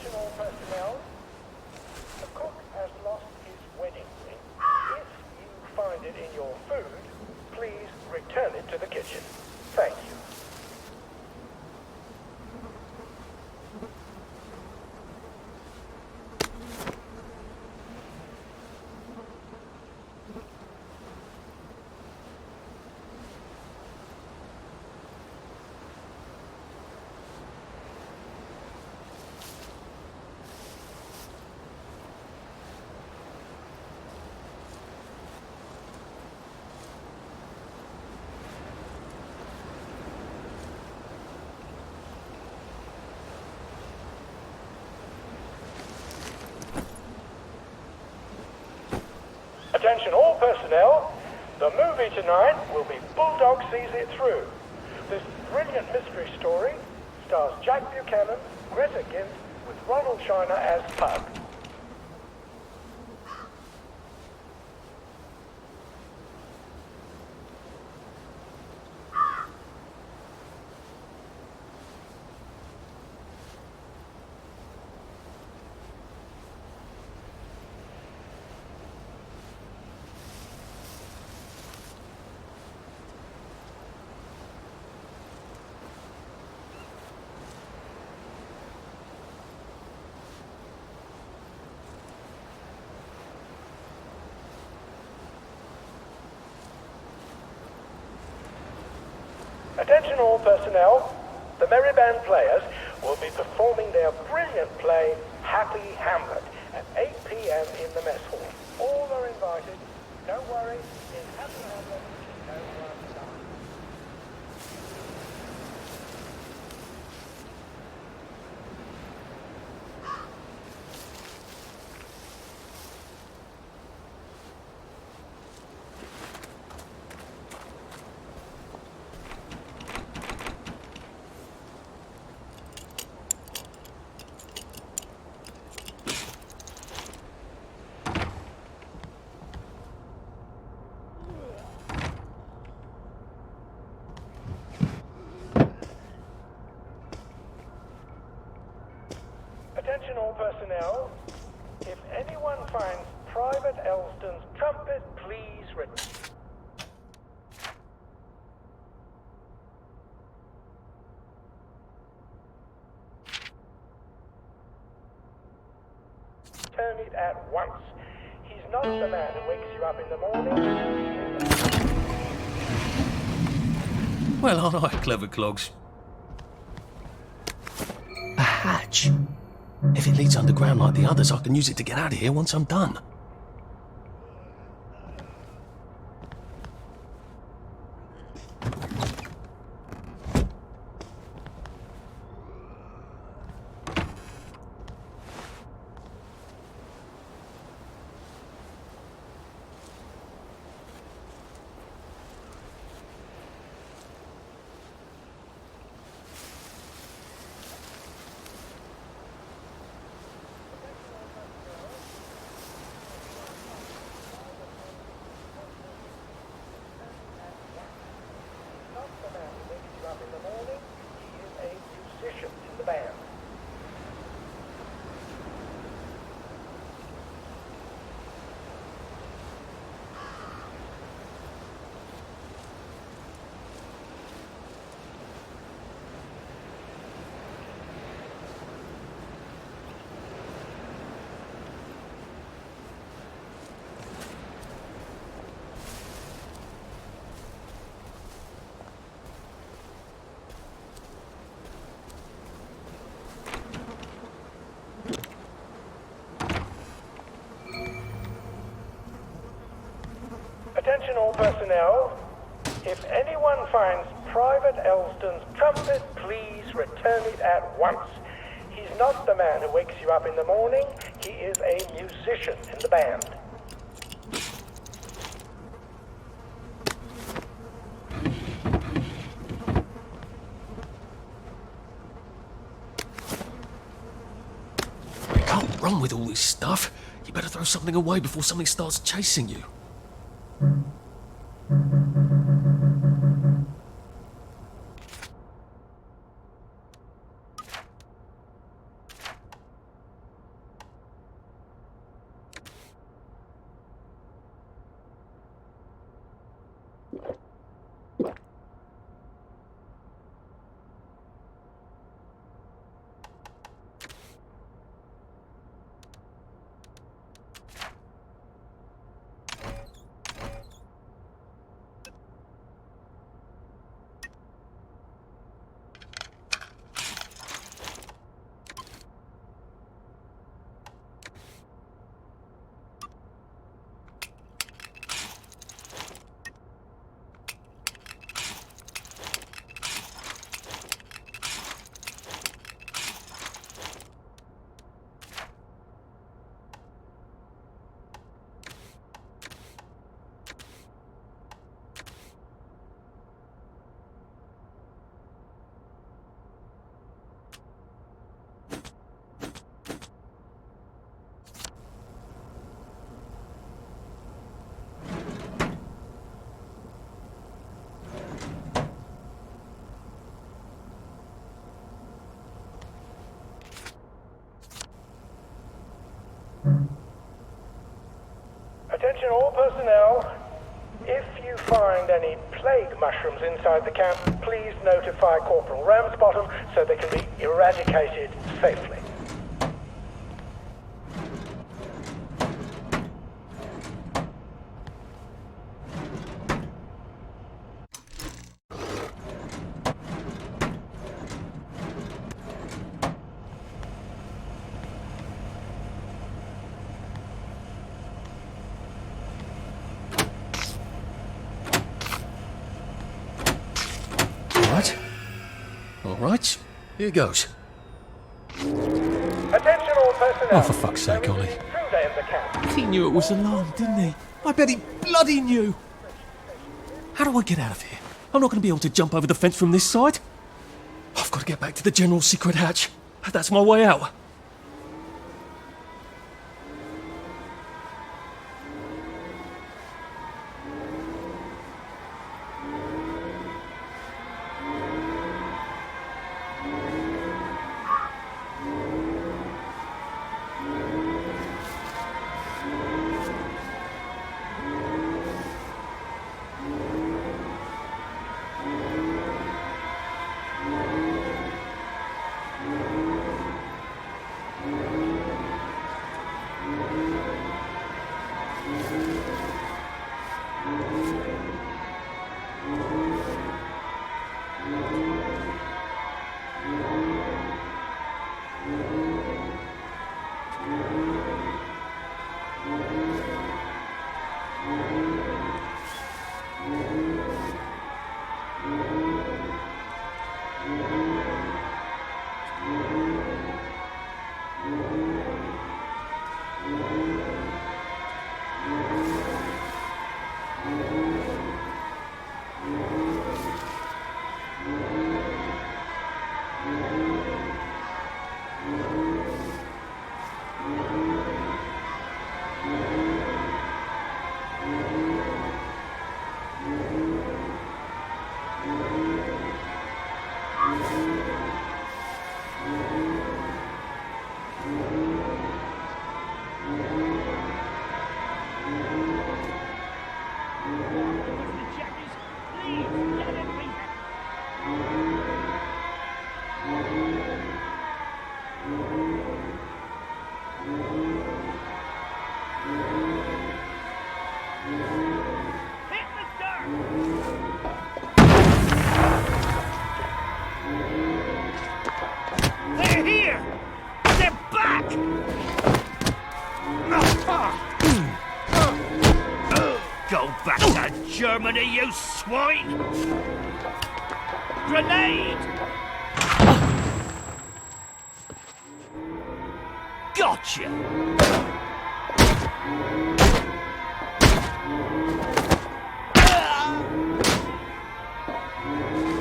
Attention all personnel. The cook has lost his wedding ring. If you find it in your food, please return it to the kitchen. Thank you. Attention all personnel, the movie tonight will be Bulldog Sees It Through. This brilliant mystery story stars Jack Buchanan, Greta Gint, with Ronald Shiner as Pug. Attention all personnel, the Merry Band players will be performing their brilliant play, Happy Hamlet, at 8 p.m. in the mess hall. All are invited. Don't worry, in Happy Hamlet, no one dies. Attention all personnel, if anyone finds Private Elston's trumpet, please return it at once. He's not the man who wakes you up in the morning. Well, aren't I clever, Clogs? A hatch. If it leads underground like the others, I can use it to get out of here once I'm done. Attention all personnel, if anyone finds Private Elston's trumpet, please return it at once. He's not the man who wakes you up in the morning, he is a musician in the band. You can't run with all this stuff. You better throw something away before something starts chasing you. Attention all personnel. If you find any plague mushrooms inside the camp, please notify Corporal Ramsbottom so they can be eradicated safely. Alright, here goes. Attention all personnel. Oh, for fuck's sake, There is Ollie. an intruder in the camp. He knew it was alarmed, didn't he? I bet he bloody knew. How do I get out of here? I'm not going to be able to jump over the fence from this side. I've got to get back to the general secret hatch. That's my way out. They're here! They're back! Go back to Germany, you swine! Grenade! Gotcha!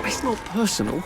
It's not personal.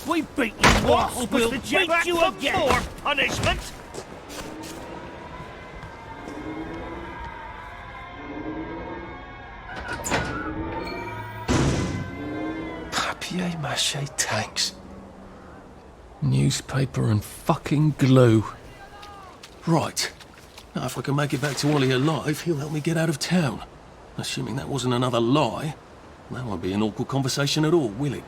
We beat you once, we'll beat you again. More punishment. Papier-mâché tanks. Newspaper and fucking glue. Right. Now, if I can make it back to Ollie alive, he'll help me get out of town. Assuming that wasn't another lie, that won't be an awkward conversation at all, will it?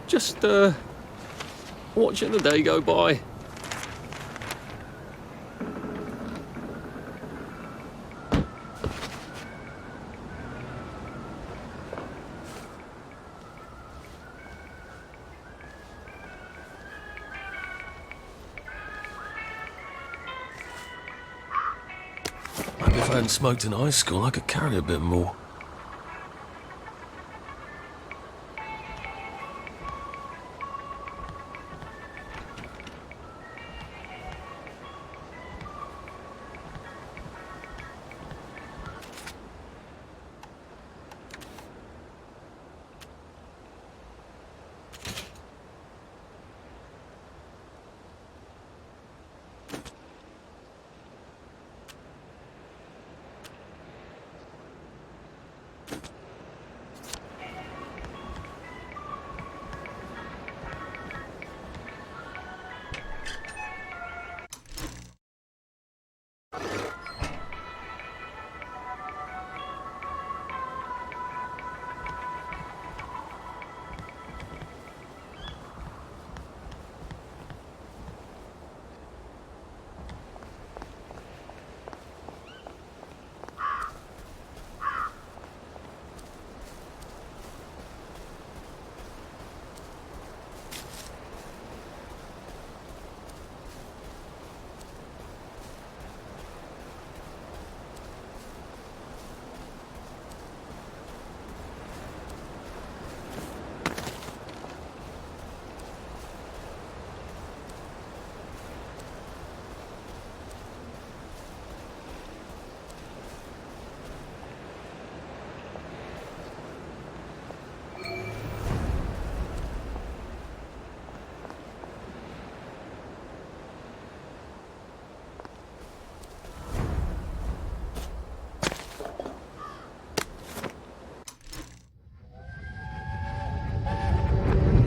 Just, watching the day go by. Maybe if I hadn't smoked in high school, I could carry a bit more.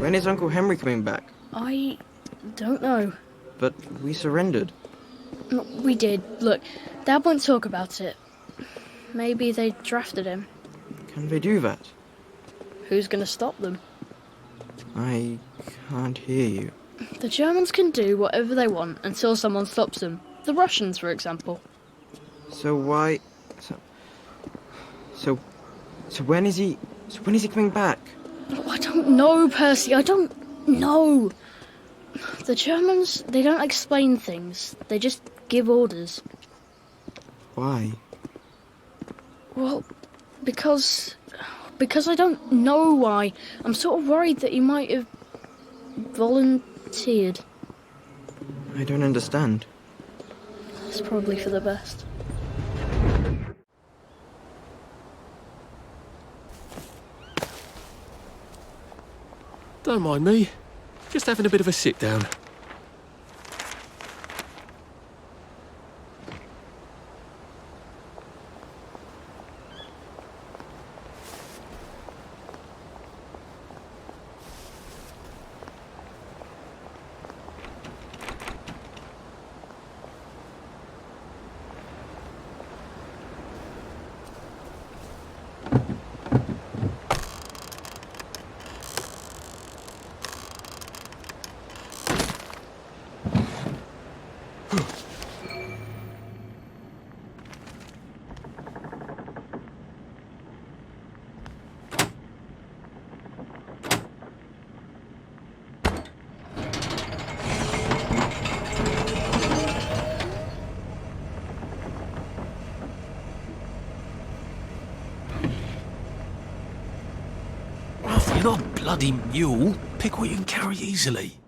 When is Uncle Henry coming back? I don't know. But we surrendered. We did. Look, Dad won't talk about it. Maybe they drafted him. Can they do that? Who's gonna stop them? I can't hear you. The Germans can do whatever they want until someone stops them. The Russians, for example. So why... So when is he... So when is he coming back? Oh, I don't know, Percy. I don't know. The Germans, they don't explain things. They just give orders. Why? Well, because I don't know why. I'm sort of worried that he might have volunteered. I don't understand. It's probably for the best. Don't mind me. Just having a bit of a sit down. Ruff, you're not a bloody mule. Pick what you can carry easily.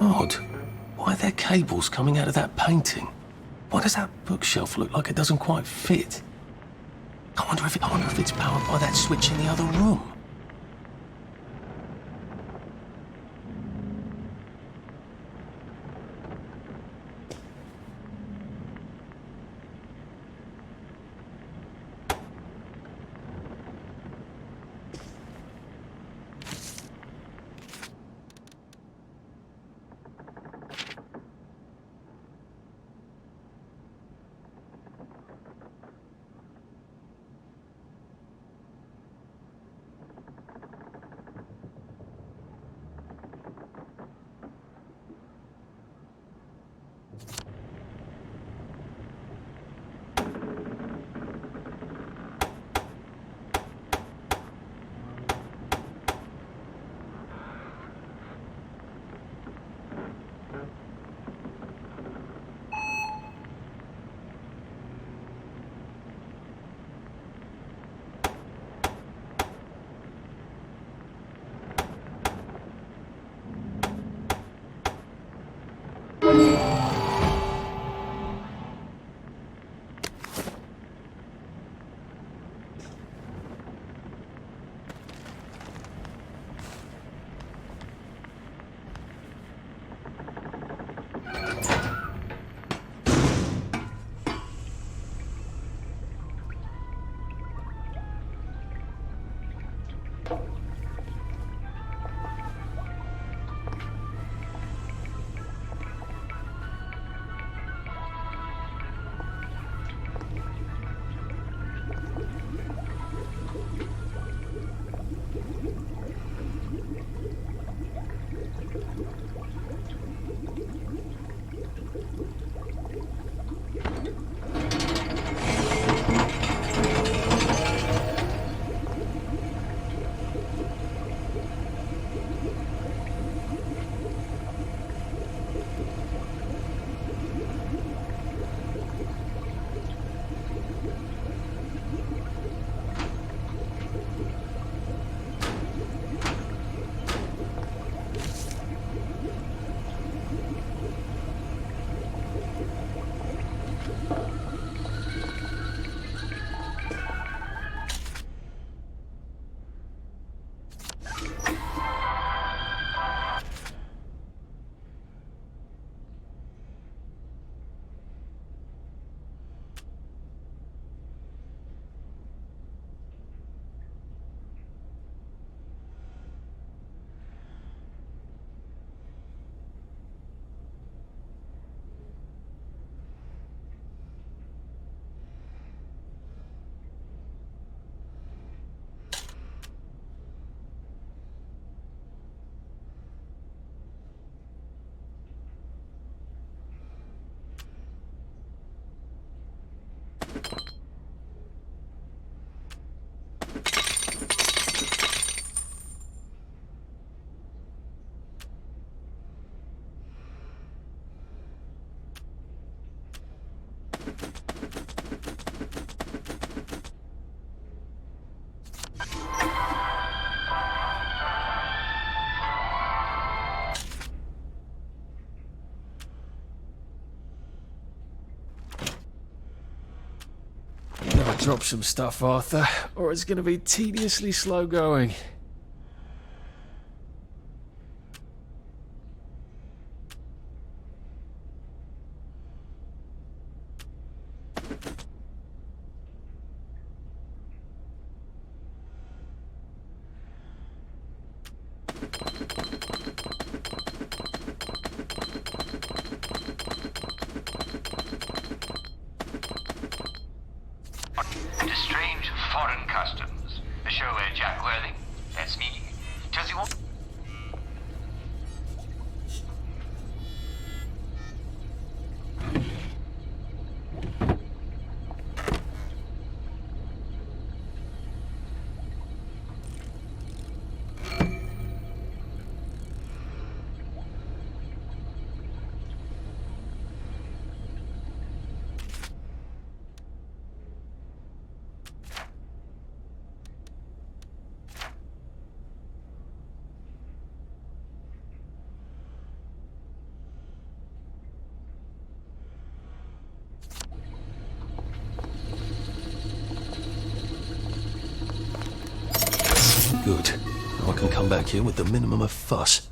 Odd. Why are there cables coming out of that painting? Why does that bookshelf look like it doesn't quite fit? I wonder if it's powered by that switch in the other room. Drop some stuff, Arthur, or it's going to be tediously slow going. To strange foreign customs. The show where Jack Worthing, that's me, tells you what. Good. Now I can come back here with the minimum of fuss.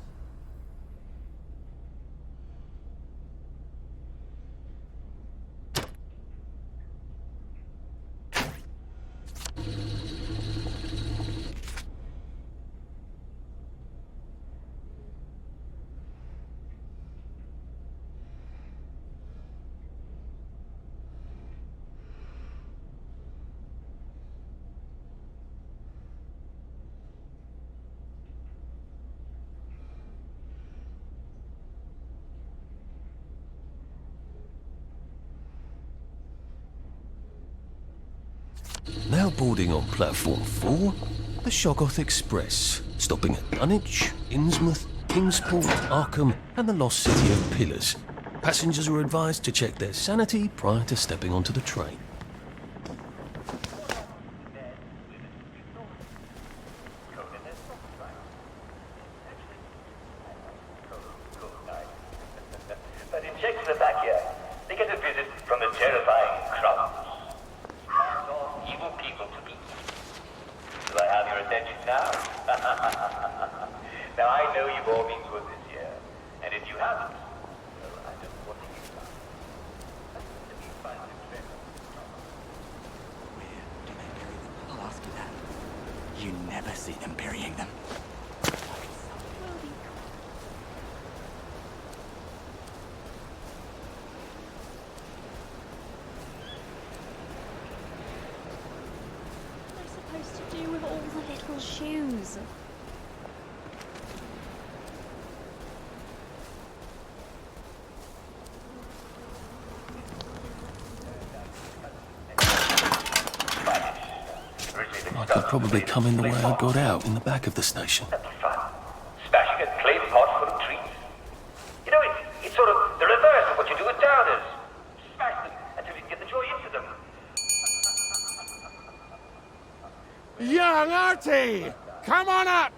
Now boarding on platform 4, the Shoggoth Express, stopping at Dunwich, Innsmouth, Kingsport, Arkham, and the lost city of Pillars. Passengers are advised to check their sanity prior to stepping onto the train. But in Czechoslovakia, they get a visit from the terrifying crowds. Evil people to meet. Do I have your attention now? Now I know you've all been good this year, and if you haven't, well, I just want to give you You never see them burying them. What am I supposed to do with all the little shoes? I could probably come in the way I got out, in the back of the station. That'd be fun. Smashing a clay pot full of trees. You know, it's sort of the reverse of what you do with downers. Smash them until you can get the joy into them. Young Artie! Come on up!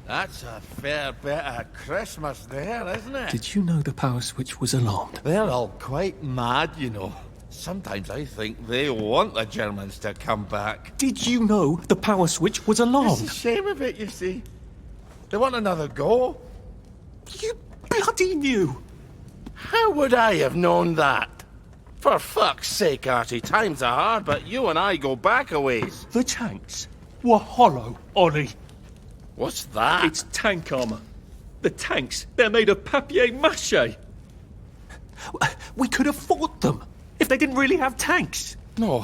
That's a fair bit of Christmas there, isn't it? Did you know the power switch was alarmed? They're all quite mad, you know. Sometimes I think they want the Germans to come back. Did you know the power switch was alarmed? It's a shame of it, you see. They want another go. You bloody knew! How would I have known that? For fuck's sake, Artie, times are hard, but you and I go back a ways. The tanks were hollow, Ollie. What's that? It's tank armor. The tanks, they're made of papier-mâché. We could have fought them if they didn't really have tanks. No.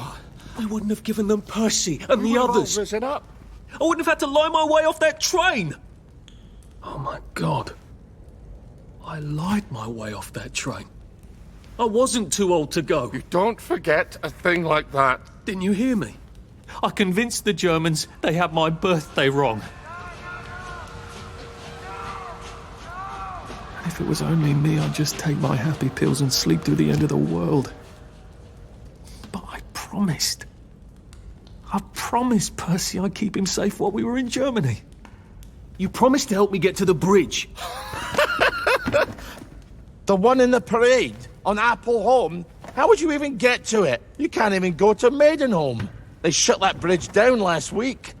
I wouldn't have given them Percy and the others. Risen up. I wouldn't have had to lie my way off that train. Oh my God. I lied my way off that train. I wasn't too old to go. You don't forget a thing like that. Didn't you hear me? I convinced the Germans they had my birthday wrong. If it was only me, I'd just take my happy pills and sleep through the end of the world. But I promised. I promised Percy I'd keep him safe while we were in Germany. You promised to help me get to the bridge. The one in the parade on Apple Home? How would you even get to it? You can't even go to Maidenholm. They shut that bridge down last week.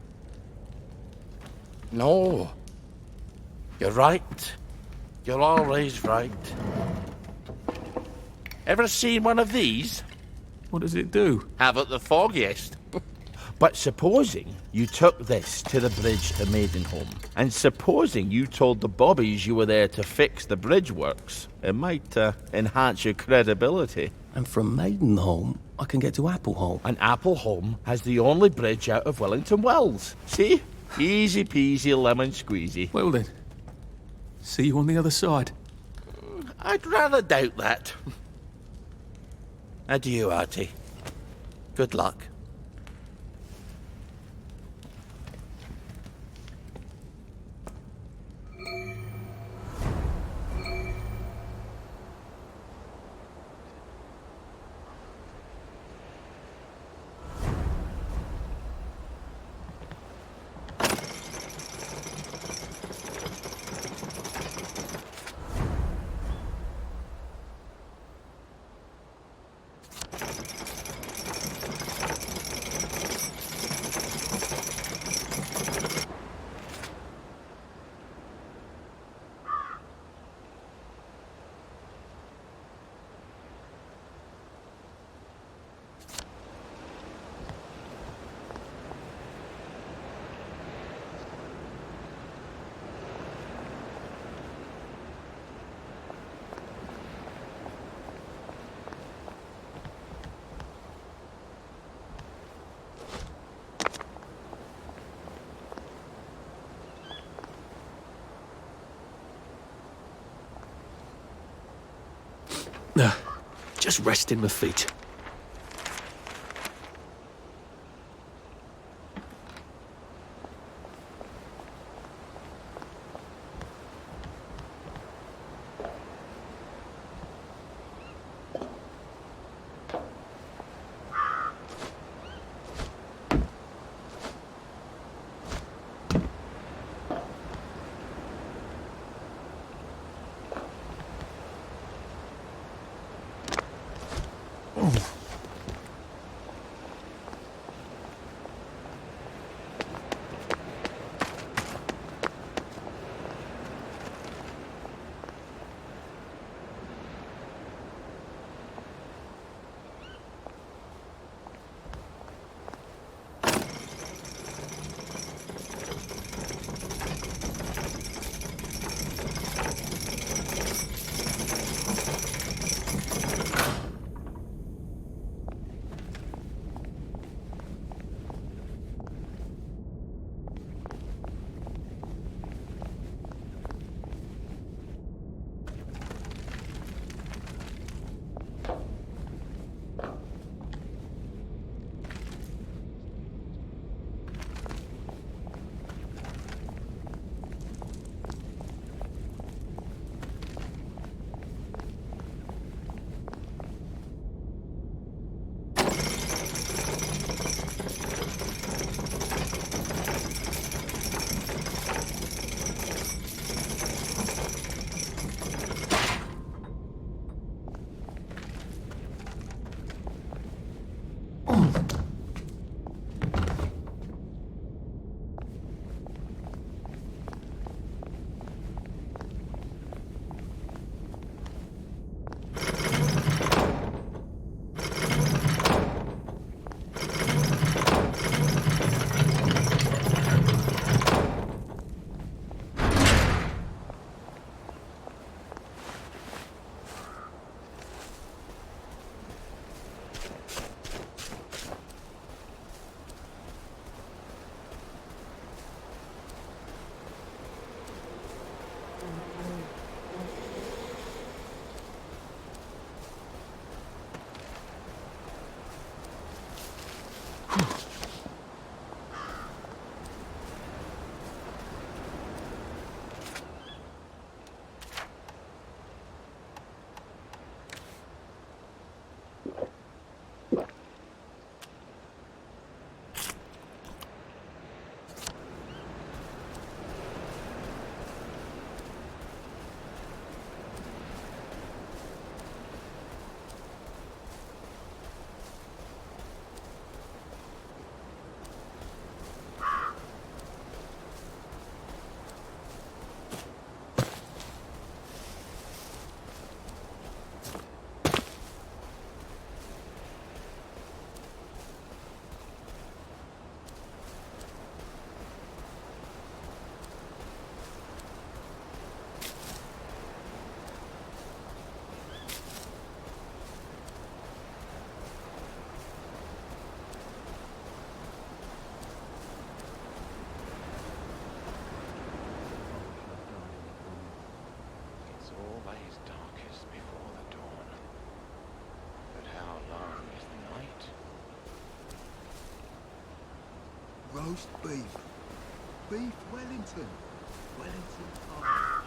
No. You're right. You're always right. Ever seen one of these? What does it do? Haven't the foggiest. But supposing you took this to the bridge to Maidenholm, and supposing you told the bobbies you were there to fix the bridge works, it might enhance your credibility. And from Maidenholm, I can get to Appleholm. And Appleholm has the only bridge out of Wellington Wells. See? Easy peasy lemon squeezy. Well then, see you on the other side. I'd rather doubt that. Adieu, Artie. Good luck. Just resting my feet. Roast beef. Beef Wellington. Wellington. Oh.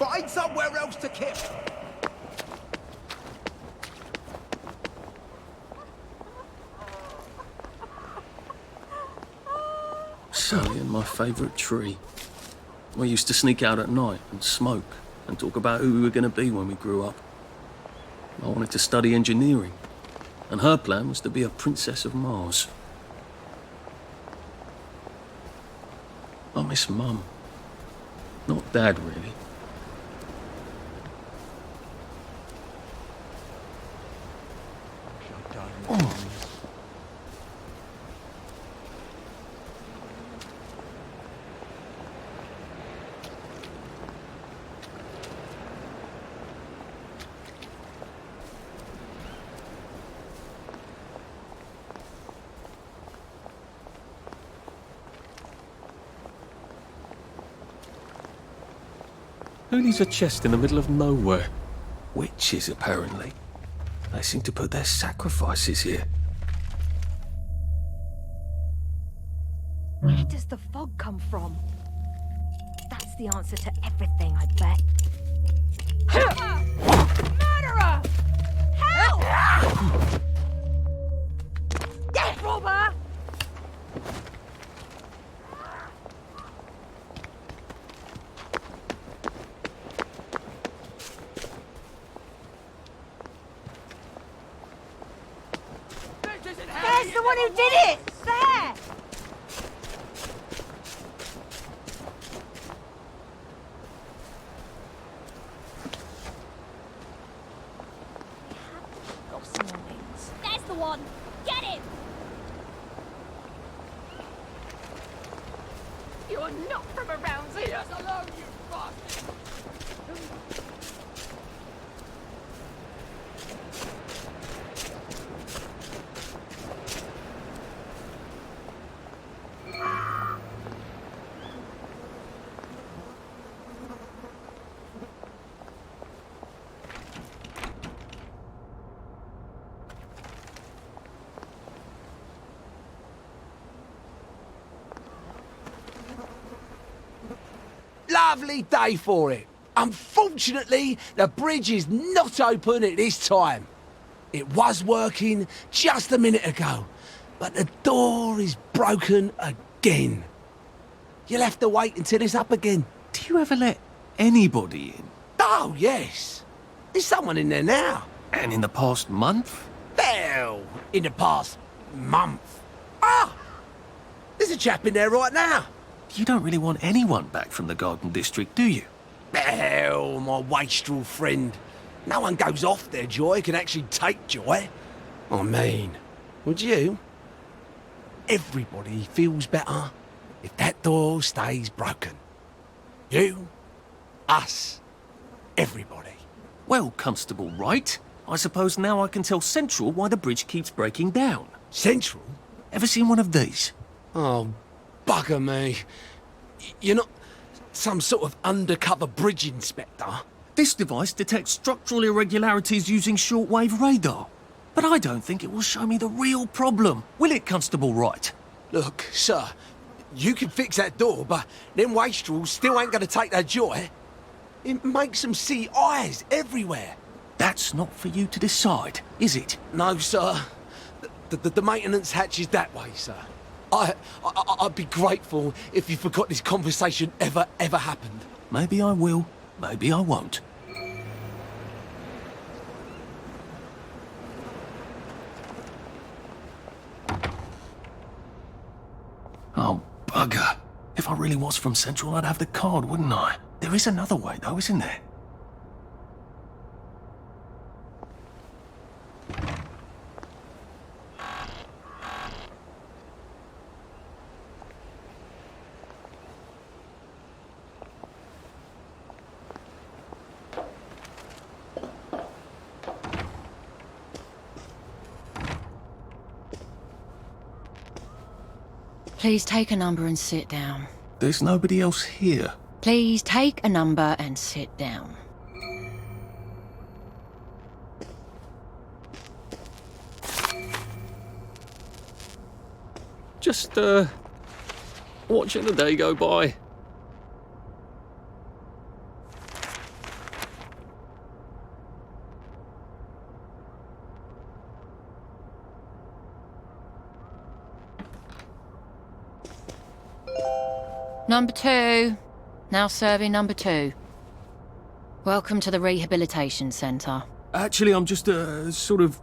Find somewhere else to camp. Sally and my favourite tree. We used to sneak out at night and smoke and talk about who we were going to be when we grew up. I wanted to study engineering. And her plan was to be a princess of Mars. I miss Mum. Not Dad, really. Oh. Who needs a chest in the middle of nowhere? Witches, apparently. They seem to put their sacrifices here. Where does the fog come from? That's the answer to everything, I bet. Murderer! Help! Death robber! There's the one who did it! There! There's the one! Get him! You're not from around here! Leave us alone, you bastard! Lovely day for it. Unfortunately, the bridge is not open at this time. It was working just a minute ago, but the door is broken again. You'll have to wait until it's up again. Do you ever let anybody in? Oh, yes. There's someone in there now. And in the past month? Well, in the past month. Ah! There's a chap in there right now. You don't really want anyone back from the Garden District, do you? Well, my wastrel friend. No one goes off their joy can actually take joy. I mean, would you? Everybody feels better if that door stays broken. You, us, everybody. Well, Constable Wright, I suppose now I can tell Central why the bridge keeps breaking down. Central? Ever seen one of these? Oh, bugger me. You're not some sort of undercover bridge inspector? This device detects structural irregularities using shortwave radar. But I don't think it will show me the real problem. Will it, Constable Wright? Look, sir, you can fix that door, but them wastrels still ain't gonna take their joy. It makes them see eyes everywhere. That's not for you to decide, is it? No, sir. The maintenance hatch is that way, sir. I'd be grateful if you forgot this conversation ever happened. Maybe I will, maybe I won't. Oh, bugger. If I really was from Central, I'd have the card, wouldn't I? There is another way, though, isn't there? Please take a number and sit down. There's nobody else here. Please take a number and sit down. Just, watching the day go by. Number 2. Now serving number 2. Welcome to the Rehabilitation Centre. Actually, I'm just, sort of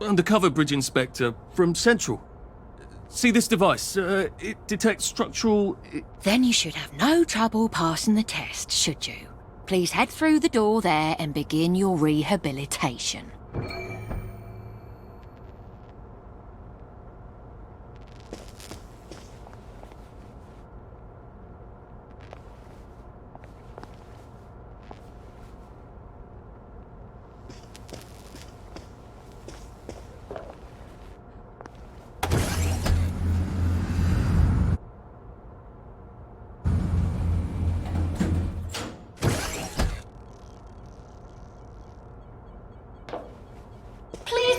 undercover bridge inspector from Central. See this device? It detects structural... Then you should have no trouble passing the test, should you? Please head through the door there and begin your rehabilitation.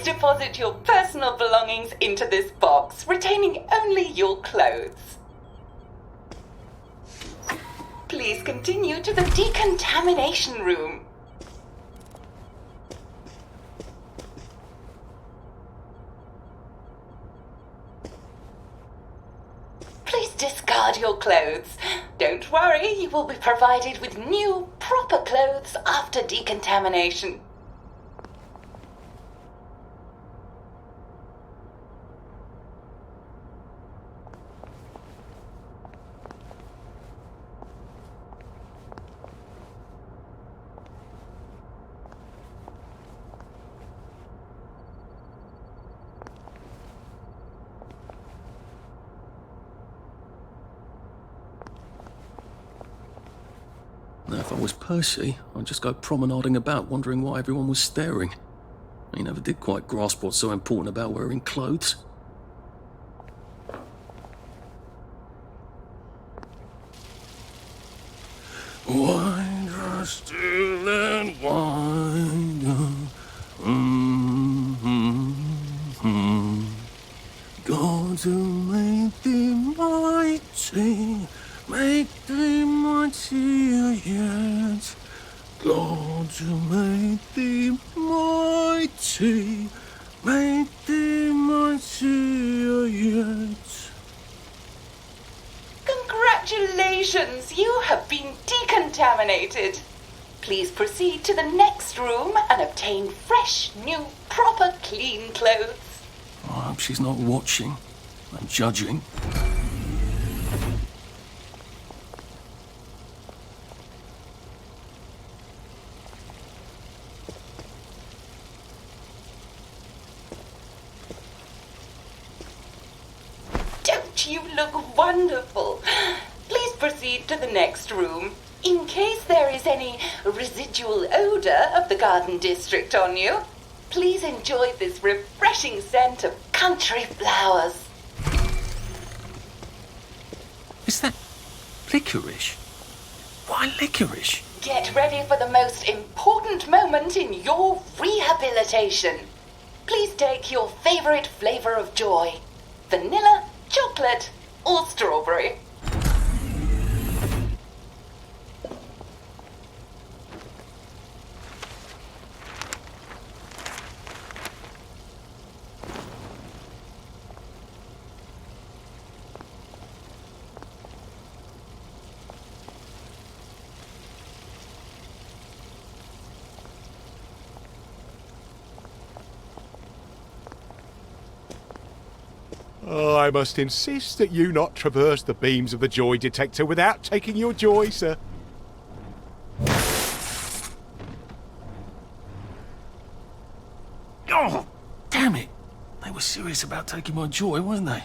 Deposit your personal belongings into this box, retaining only your clothes. Please continue to the decontamination room. Please discard your clothes. Don't worry, you will be provided with new, proper clothes after decontamination. Now, if I was Percy, I'd just go promenading about, wondering why everyone was staring. He never did quite grasp what's so important about wearing clothes. Wind us still and wind God to make thee mighty, make thee mightier yet. God to make thee mighty, make thee mightier yet. Congratulations, you have been decontaminated. Please proceed to the next room and obtain fresh, new, proper, clean clothes. I hope she's not watching and judging. Don't you look wonderful? Please proceed to the next room. In case there is any residual odor of the Garden District on you, please enjoy this refreshing scent of country flowers. Is that licorice? Why licorice? Get ready for the most important moment in your rehabilitation. Please take your favorite flavor of joy. Vanilla, chocolate, or strawberry. Oh, I must insist that you not traverse the beams of the joy detector without taking your joy, sir. Oh, damn it! They were serious about taking my joy, weren't they?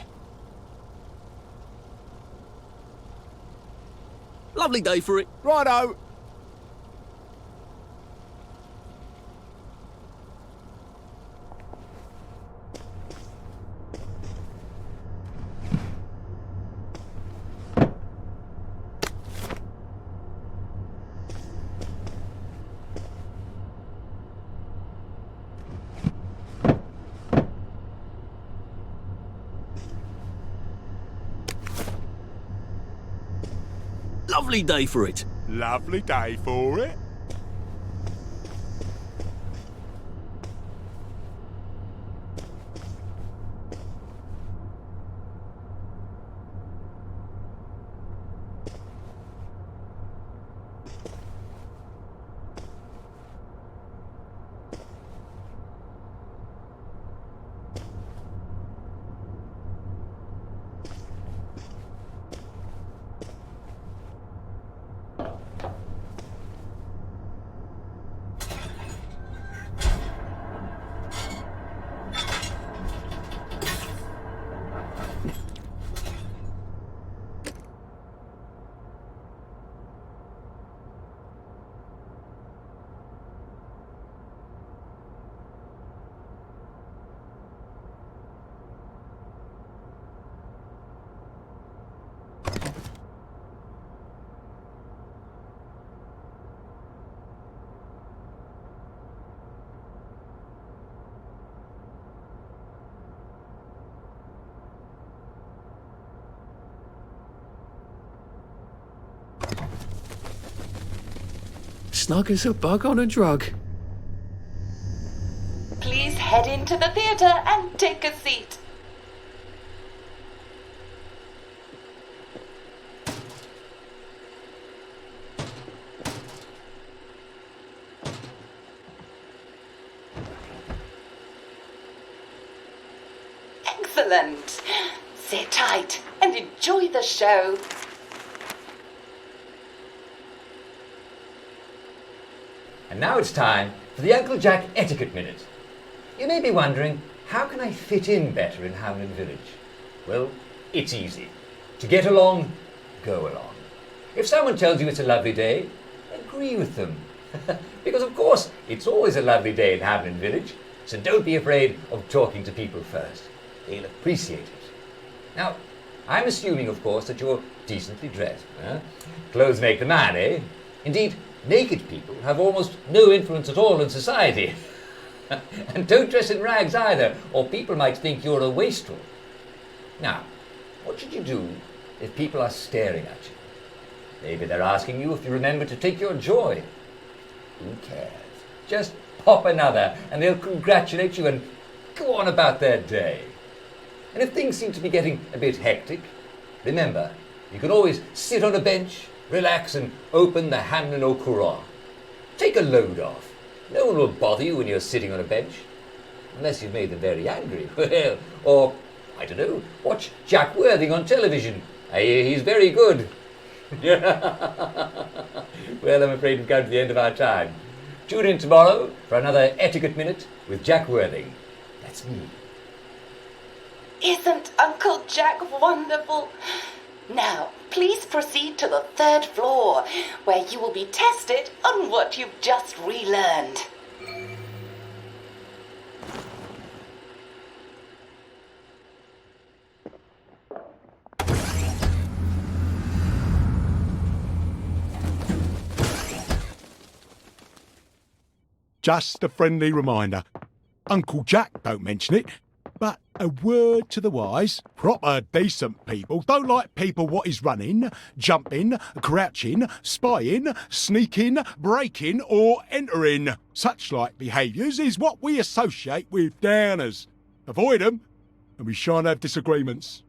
Lovely day for it. Righto. Lovely day for it. Lovely day for it. snug as a bug on a drug. Please head into the theatre and take a seat. Excellent. Sit tight and enjoy the show. And now it's time for the Uncle Jack Etiquette Minute. You may be wondering, how can I fit in better in Hamlin Village? Well, it's easy. To get along, go along. If someone tells you it's a lovely day, agree with them. Because of course, it's always a lovely day in Hamlin Village, so don't be afraid of talking to people first. They'll appreciate it. Now, I'm assuming, of course, that you're decently dressed. Clothes make the man, eh? Indeed, naked people have almost no influence at all in society. And don't dress in rags either, or people might think you're a wastrel. Now, what should you do if people are staring at you? Maybe they're asking you if you remember to take your joy. Who cares? Just pop another, and they'll congratulate you and go on about their day. And if things seem to be getting a bit hectic, remember, you can always sit on a bench, relax and open the Hamlin au Courant. Take a load off. No one will bother you when you're sitting on a bench. Unless you've made them very angry. Well, or, I don't know, watch Jack Worthing on television. I hear he's very good. Well, I'm afraid we've come to the end of our time. Tune in tomorrow for another Etiquette Minute with Jack Worthing. That's me. Isn't Uncle Jack wonderful? Now, please proceed to the 3rd floor, where you will be tested on what you've just relearned. Just a friendly reminder. Uncle Jack don't mention it, but a word to the wise. Proper decent people don't like people what is running, jumping, crouching, spying, sneaking, breaking or entering. Such like behaviours is what we associate with downers. Avoid them and we shan't have disagreements.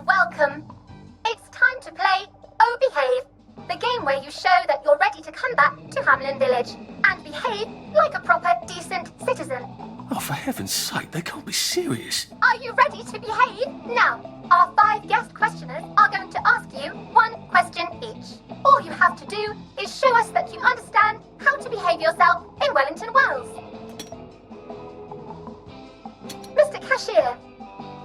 Welcome. It's time to play Oh Behave, the game where you show that you're ready to come back to Hamlin Village and behave like a proper, decent citizen. Oh, for heaven's sake, they can't be serious. Are you ready to behave? Now, our 5 guest questioners are going to ask you 1 question each. All you have to do is show us that you understand how to behave yourself in Wellington, Wales. Mr. Cashier,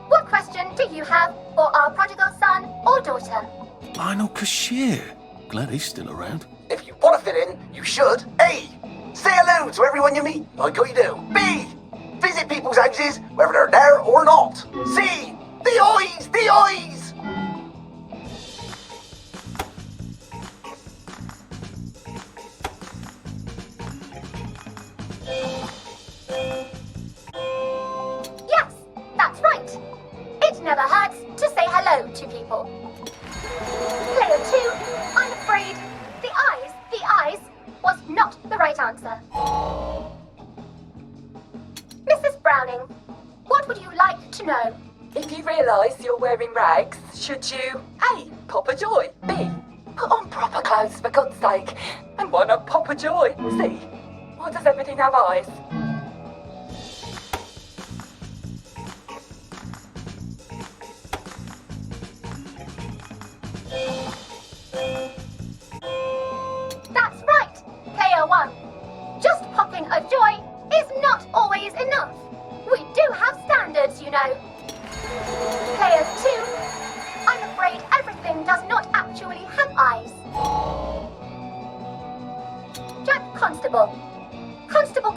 what question do you have for our prodigal son or daughter? Lionel Cashier. Glad he's still around. If you want to fit in, you should. A. Say hello to everyone you meet, like how you do. B. Visit people's houses, whether they're there or not. C. The eyes! The eyes! Yes, that's right. It never hurts to say hello to people. Player 2, I'm afraid the eyes was not the right answer. Mrs. Browning, what would you like to know? If you realise you're wearing rags, should you A. Pop a joy, B. Put on proper clothes for God's sake, and why not pop a joy, C. Why does everything have eyes? That's right, Player 1. Just popping a joy is not always enough. We do have standards, you know. Player 2, I'm afraid everything does not actually have eyes. Jack Constable. Constable.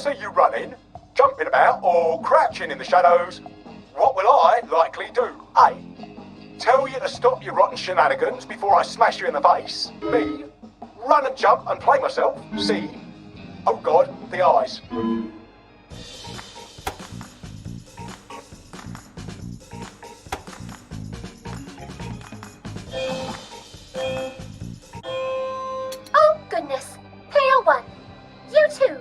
see you running, jumping about, or crouching in the shadows, what will I likely do? A. Tell you to stop your rotten shenanigans before I smash you in the face. B. Run and jump and play myself. C. Oh God, the eyes. Oh goodness, player 1, you too.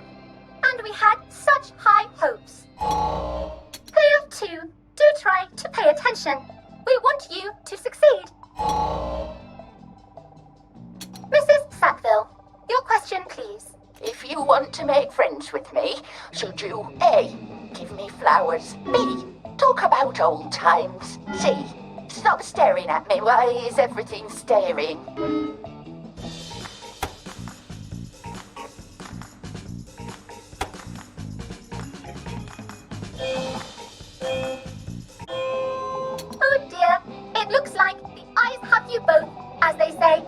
And we had such high hopes. Player 2, do try to pay attention. We want you to succeed. Mrs. Sackville, your question please. If you want to make friends with me, should you A. Give me flowers, B. Talk about old times, C. Stop staring at me, why is everything staring? Oh dear, it looks like the eyes have you both, as they say.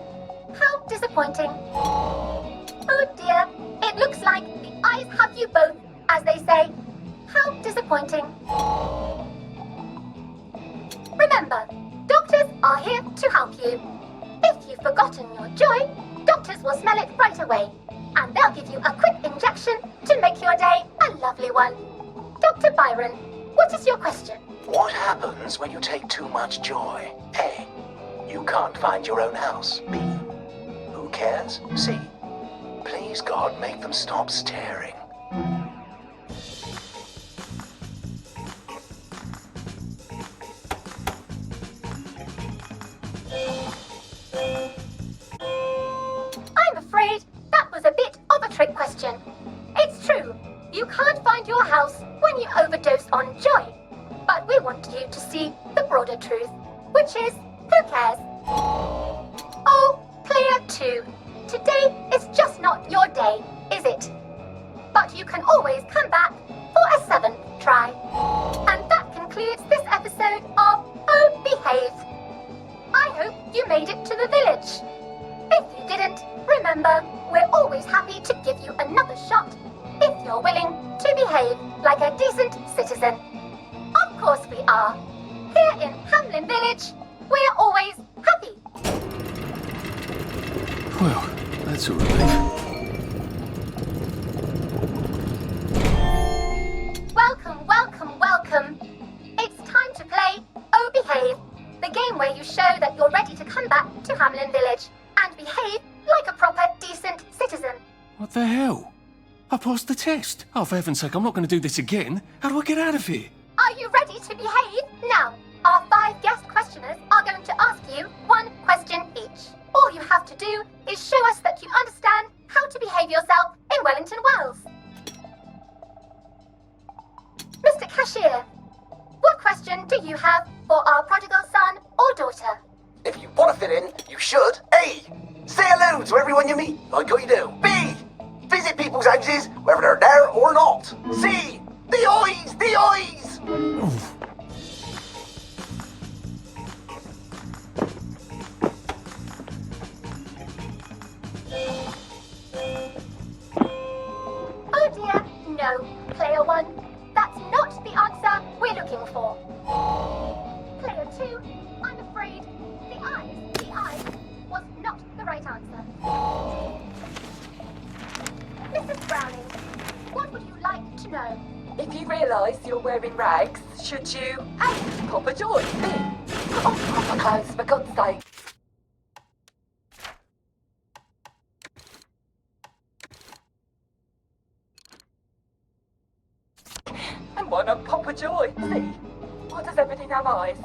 How disappointing. Oh dear, it looks like the eyes have you both, as they say. How disappointing. Remember, doctors are here to help you. If you've forgotten your joy, doctors will smell it right away, and they'll give you a quick injection to make your day a lovely one. Dr. Byron, what is your question? What happens when you take too much joy? A. You can't find your own house. B. Who cares? C. Please God, make them stop staring. I'm afraid that was a bit of a trick question. It's true, you can't find your house when you overdose on joy. But we want you to see the broader truth, which is, who cares? Oh, player 2, today is just not your day, is it? But you can always come back for a 7th try. And that concludes this episode of Oh Behave. I hope you made it to the village. If you didn't, remember, we're always happy to give you another shot if you're willing to behave like a decent citizen. Of course we are. Here in Hamlin Village, we're always happy. Well, that's a relief. Welcome, welcome, welcome. It's time to play Oh Behave, the game where you show that you're ready to come back to Hamlin Village and behave like a proper, decent citizen. What the hell? I passed the test. Oh, for heaven's sake, I'm not going to do this again. How do I get out of here? Are you ready to behave? Now, our 5 guest questioners are going to ask you 1 question each. All you have to do is show us that you understand how to behave yourself in Wellington, Wales. Mr. Cashier, what question do you have for our prodigal son or daughter? If you want to fit in, you should. A. Say hello to everyone you meet, like what you do. B. Visit people's houses, whether they're there or not. C. The eyes! The eyes! Oh dear, no, player 1. That's not the answer we're looking for. Player 2, I'm afraid the eyes was not the right answer. Mrs. Browning, what would you like to know? If you realise you're wearing rags, should you A. Pop a joy, B. Put on proper clothes for God's sake. And why not pop a joy? C. Why does everything have eyes?